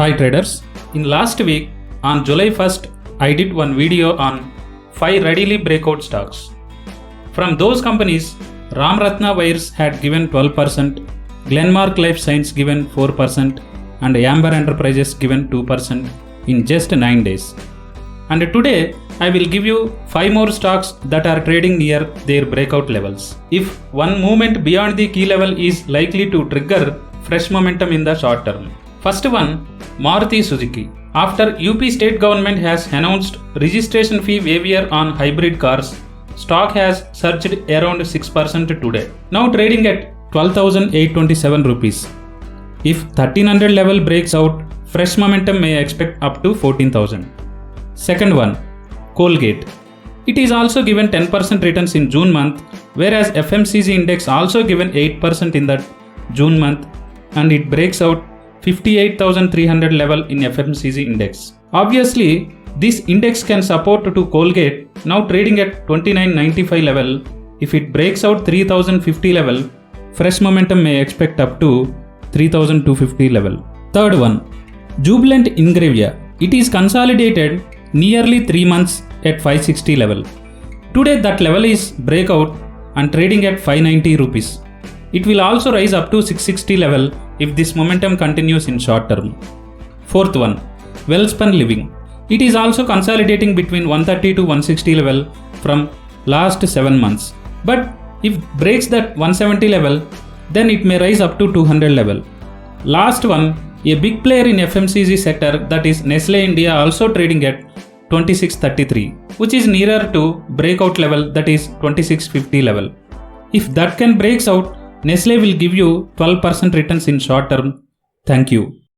Hi traders, in last week on July 1st I did one video on 5 readily breakout stocks. From those companies, Ramratna Wires had given 12%, Glenmark Life Science given 4% and Amber Enterprises given 2% in just 9 days. And today I will give you 5 more stocks that are trading near their breakout levels. If one movement beyond the key level is likely to trigger fresh momentum in the short term. First one, Maruti Suzuki. After UP state government has announced registration fee waiver on hybrid cars, stock has surged around 6% today, now trading at 12,827 rupees. If 1300 level breaks out, fresh momentum may expect up to 14,000. Second one, Colgate. It is also given 10% returns in June month, whereas FMCG index also given 8% in that June month, and it breaks out 58,300 level in FMCG index. Obviously, this index can support to Colgate, now trading at 2995 level. If it breaks out 3050 level, fresh momentum may expect up to 3250 level. Third one, Jubilant Ingreavia. It is consolidated nearly 3 months at 560 level. Today that level is breakout and trading at 590 rupees. It will also rise up to 660 level if this momentum continues in short term. Fourth one, Welspun Living. It is also consolidating between 130 to 160 level from last 7 months. But if breaks that 170 level, then it may rise up to 200 level. Last one, a big player in FMCG sector, that is Nestle India, also trading at 2633, which is nearer to breakout level, that is 2650 level. If that can breaks out, Nestle will give you 12% returns in short term. Thank you.